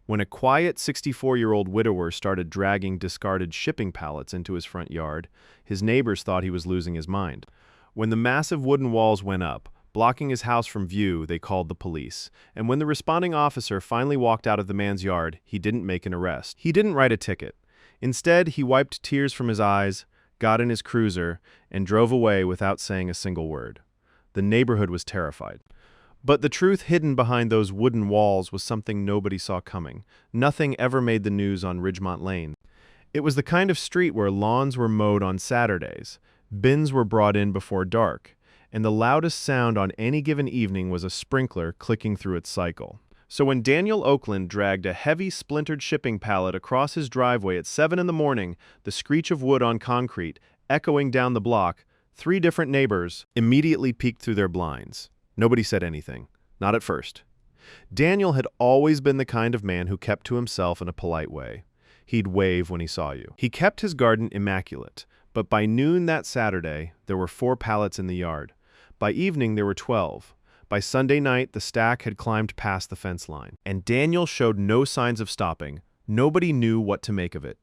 when a quiet 64-year-old widower started dragging discarded shipping pallets into his front yard, his neighbors thought he was losing his mind. When the massive wooden walls went up, blocking his house from view, they called the police. And when the responding officer finally walked out of the man's yard, he didn't make an arrest. He didn't write a ticket. Instead, he wiped tears from his eyes, got in his cruiser, and drove away without saying a single word. The neighborhood was terrified. But the truth hidden behind those wooden walls was something nobody saw coming. Nothing ever made the news on Ridgemont Lane. It was the kind of street where lawns were mowed on Saturdays, bins were brought in before dark, and the loudest sound on any given evening was a sprinkler clicking through its cycle. So when Daniel Oakland dragged a heavy, splintered shipping pallet across his driveway at 7 in the morning, the screech of wood on concrete echoing down the block, 3 different neighbors immediately peeked through their blinds. Nobody said anything. Not at first. Daniel had always been the kind of man who kept to himself in a polite way. He'd wave when he saw you. He kept his garden immaculate, but by noon that Saturday, there were 4 pallets in the yard. By evening, there were 12. By Sunday night, the stack had climbed past the fence line. And Daniel showed no signs of stopping. Nobody knew what to make of it.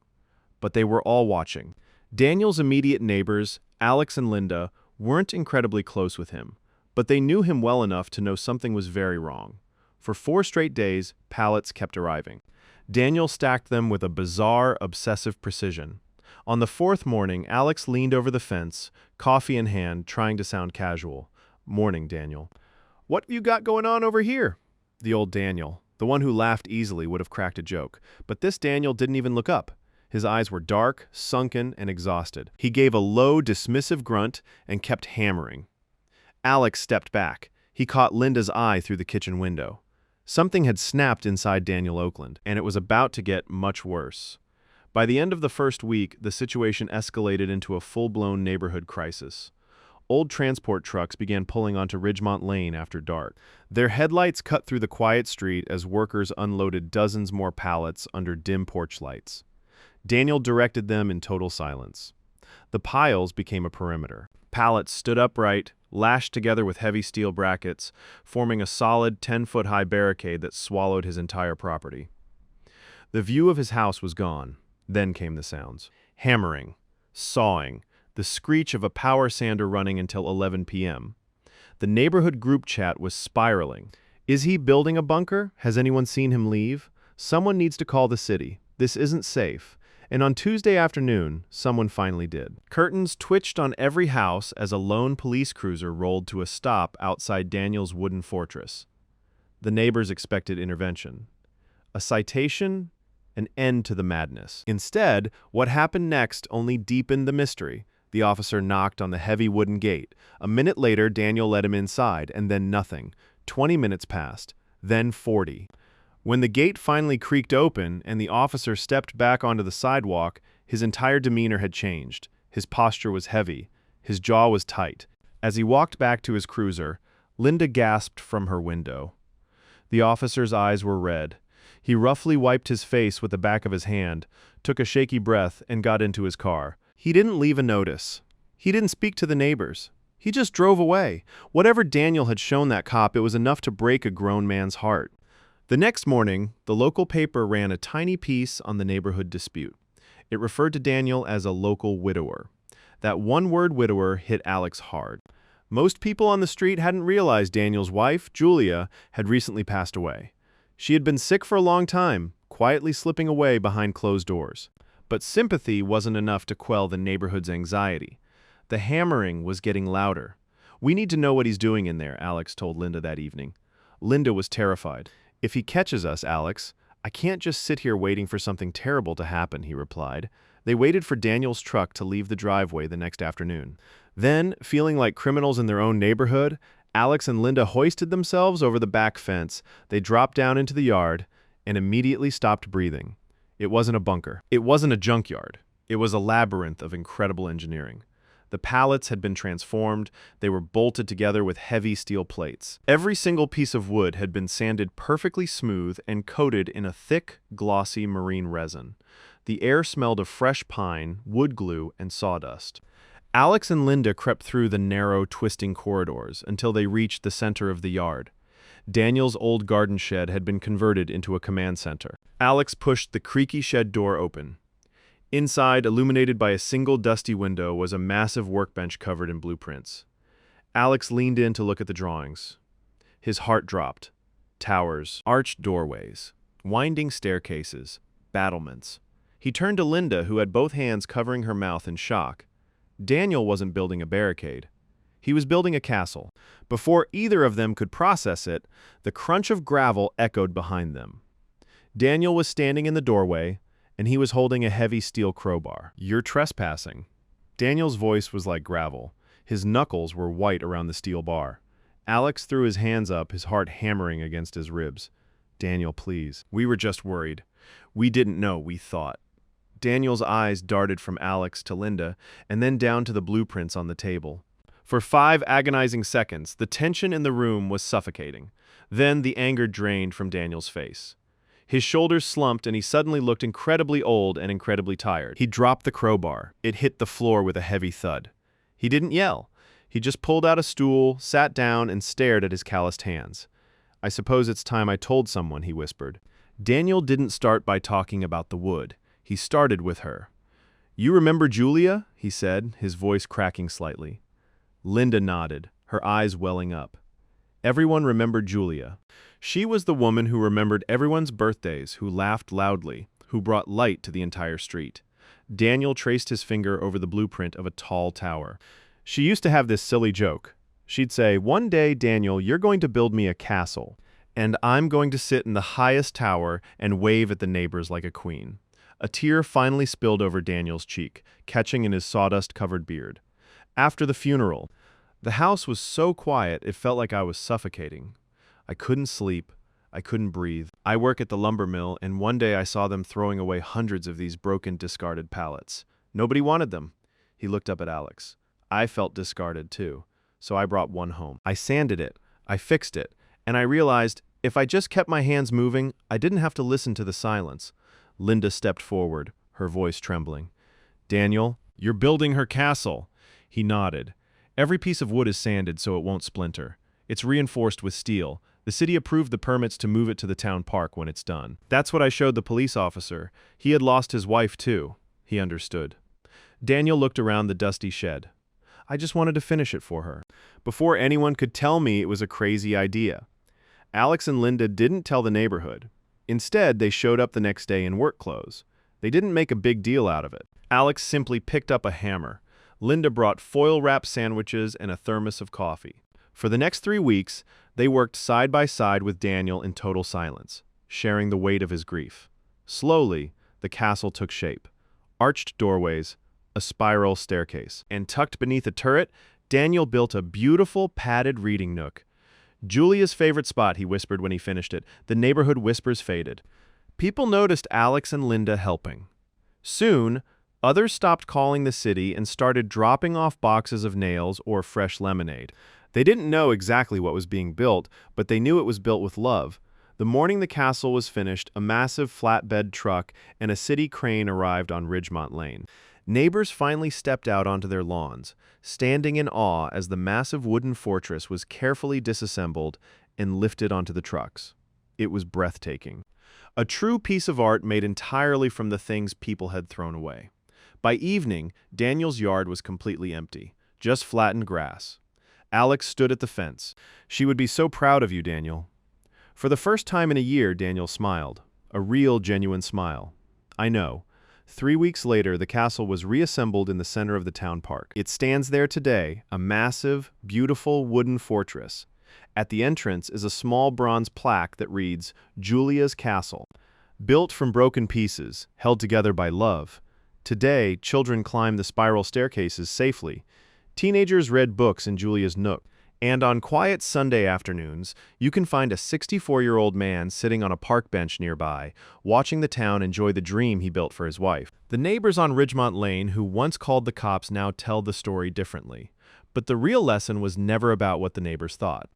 But they were all watching. Daniel's immediate neighbors, Alex and Linda, weren't incredibly close with him. But they knew him well enough to know something was very wrong. For 4 straight days, pallets kept arriving. Daniel stacked them with a bizarre, obsessive precision. On the 4th morning, Alex leaned over the fence, coffee in hand, trying to sound casual. "Morning, Daniel." "What you got going on over here?" The old Daniel, the one who laughed easily, would have cracked a joke. But this Daniel didn't even look up. His eyes were dark, sunken, and exhausted. He gave a low, dismissive grunt and kept hammering. Alex stepped back. He caught Linda's eye through the kitchen window. Something had snapped inside Daniel Oakland, and it was about to get much worse. By the end of the first week, the situation escalated into a full-blown neighborhood crisis. Old transport trucks began pulling onto Ridgemont Lane after dark. Their headlights cut through the quiet street as workers unloaded dozens more pallets under dim porch lights. Daniel directed them in total silence. The piles became a perimeter. Pallets stood upright, lashed together with heavy steel brackets, forming a solid 10-foot-high barricade that swallowed his entire property. The view of his house was gone. Then came the sounds. Hammering, sawing, the screech of a power sander running until 11 p.m. The neighborhood group chat was spiraling. Is he building a bunker? Has anyone seen him leave? Someone needs to call the city. This isn't safe. And on Tuesday afternoon, someone finally did. Curtains twitched on every house as a lone police cruiser rolled to a stop outside Daniel's wooden fortress. The neighbors expected intervention. A citation, an end to the madness. Instead, what happened next only deepened the mystery. The officer knocked on the heavy wooden gate. A minute later, Daniel let him inside, and then nothing. 20 minutes passed, then 40. When the gate finally creaked open and the officer stepped back onto the sidewalk, his entire demeanor had changed. His posture was heavy. His jaw was tight. As he walked back to his cruiser, Linda gasped from her window. The officer's eyes were red. He roughly wiped his face with the back of his hand, took a shaky breath, and got into his car. He didn't leave a notice. He didn't speak to the neighbors. He just drove away. Whatever Daniel had shown that cop, it was enough to break a grown man's heart. The next morning, the local paper ran a tiny piece on the neighborhood dispute. It referred to Daniel as a local widower. That one-word widower hit Alex hard. Most people on the street hadn't realized Daniel's wife, Julia, had recently passed away. She had been sick for a long time, quietly slipping away behind closed doors. But sympathy wasn't enough to quell the neighborhood's anxiety. The hammering was getting louder. "We need to know what he's doing in there," Alex told Linda that evening. Linda was terrified. "If he catches us, Alex, I can't just sit here waiting for something terrible to happen," he replied. They waited for Daniel's truck to leave the driveway the next afternoon. Then, feeling like criminals in their own neighborhood, Alex and Linda hoisted themselves over the back fence. They dropped down into the yard and immediately stopped breathing. It wasn't a bunker. It wasn't a junkyard. It was a labyrinth of incredible engineering. The pallets had been transformed. They were bolted together with heavy steel plates. Every single piece of wood had been sanded perfectly smooth and coated in a thick, glossy marine resin. The air smelled of fresh pine, wood glue, and sawdust. Alex and Linda crept through the narrow, twisting corridors until they reached the center of the yard. Daniel's old garden shed had been converted into a command center. Alex pushed the creaky shed door open. Inside, illuminated by a single dusty window, was a massive workbench covered in blueprints. Alex leaned in to look at the drawings. His heart dropped. Towers, arched doorways, winding staircases, battlements. He turned to Linda, who had both hands covering her mouth in shock. Daniel wasn't building a barricade. He was building a castle. Before either of them could process it, the crunch of gravel echoed behind them. Daniel was standing in the doorway, and he was holding a heavy steel crowbar. "You're trespassing." Daniel's voice was like gravel. His knuckles were white around the steel bar. Alex threw his hands up, his heart hammering against his ribs. "Daniel, please. We were just worried. We didn't know, we thought." Daniel's eyes darted from Alex to Linda, and then down to the blueprints on the table. For 5 agonizing seconds, the tension in the room was suffocating. Then the anger drained from Daniel's face. His shoulders slumped, and he suddenly looked incredibly old and incredibly tired. He dropped the crowbar. It hit the floor with a heavy thud. He didn't yell. He just pulled out a stool, sat down, and stared at his calloused hands. "I suppose it's time I told someone," he whispered. Daniel didn't start by talking about the wood. He started with her. "You remember Julia?" he said, his voice cracking slightly. Linda nodded, her eyes welling up. Everyone remembered Julia. She was the woman who remembered everyone's birthdays, who laughed loudly, who brought light to the entire street. Daniel traced his finger over the blueprint of a tall tower. She used to have this silly joke. She'd say, "One day, Daniel, you're going to build me a castle, and I'm going to sit in the highest tower and wave at the neighbors like a queen." A tear finally spilled over Daniel's cheek, catching in his sawdust-covered beard. After the funeral, the house was so quiet it felt like I was suffocating. I couldn't sleep. I couldn't breathe. I work at the lumber mill, and one day I saw them throwing away hundreds of these broken, discarded pallets. Nobody wanted them. He looked up at Alex. I felt discarded too, so I brought one home. I sanded it. I fixed it. And I realized if I just kept my hands moving, I didn't have to listen to the silence. Linda stepped forward, her voice trembling. "Daniel, you're building her castle." He nodded. "Every piece of wood is sanded so it won't splinter. It's reinforced with steel. The city approved the permits to move it to the town park when it's done." That's what I showed the police officer. He had lost his wife too. He understood. Daniel looked around the dusty shed. "I just wanted to finish it for her." Before anyone could tell me it was a crazy idea. Alex and Linda didn't tell the neighborhood. Instead, they showed up the next day in work clothes. They didn't make a big deal out of it. Alex simply picked up a hammer. Linda brought foil-wrapped sandwiches and a thermos of coffee. For the next 3 weeks, they worked side by side with Daniel in total silence, sharing the weight of his grief. Slowly, the castle took shape. Arched doorways, a spiral staircase, and tucked beneath a turret, Daniel built a beautiful padded reading nook. "Julia's favorite spot," he whispered when he finished it. The neighborhood whispers faded. People noticed Alex and Linda helping. Soon, others stopped calling the city and started dropping off boxes of nails or fresh lemonade. They didn't know exactly what was being built, but they knew it was built with love. The morning the castle was finished, a massive flatbed truck and a city crane arrived on Ridgemont Lane. Neighbors finally stepped out onto their lawns, standing in awe as the massive wooden fortress was carefully disassembled and lifted onto the trucks. It was breathtaking. A true piece of art made entirely from the things people had thrown away. By evening, Daniel's yard was completely empty, just flattened grass. Alex stood at the fence. "She would be so proud of you, Daniel." For the first time in a year, Daniel smiled. A real, genuine smile. "I know." 3 weeks later, the castle was reassembled in the center of the town park. It stands there today, a massive, beautiful wooden fortress. At the entrance is a small bronze plaque that reads, "Julia's Castle." Built from broken pieces, held together by love. Today, children climb the spiral staircases safely. Teenagers read books in Julia's nook. And on quiet Sunday afternoons, you can find a 64-year-old man sitting on a park bench nearby, watching the town enjoy the dream he built for his wife. The neighbors on Ridgemont Lane who once called the cops now tell the story differently. But the real lesson was never about what the neighbors thought.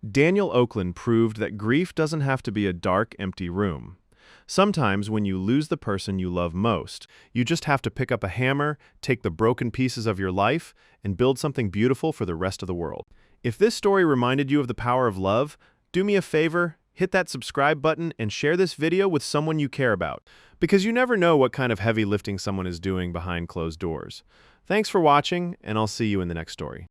Daniel Oakland proved that grief doesn't have to be a dark, empty room. Sometimes when you lose the person you love most, you just have to pick up a hammer, take the broken pieces of your life, and build something beautiful for the rest of the world. If this story reminded you of the power of love, Do me a favor, hit that subscribe button and share this video with someone you care about, because you never know what kind of heavy lifting someone is doing behind closed doors. Thanks for watching, and I'll see you in the next story.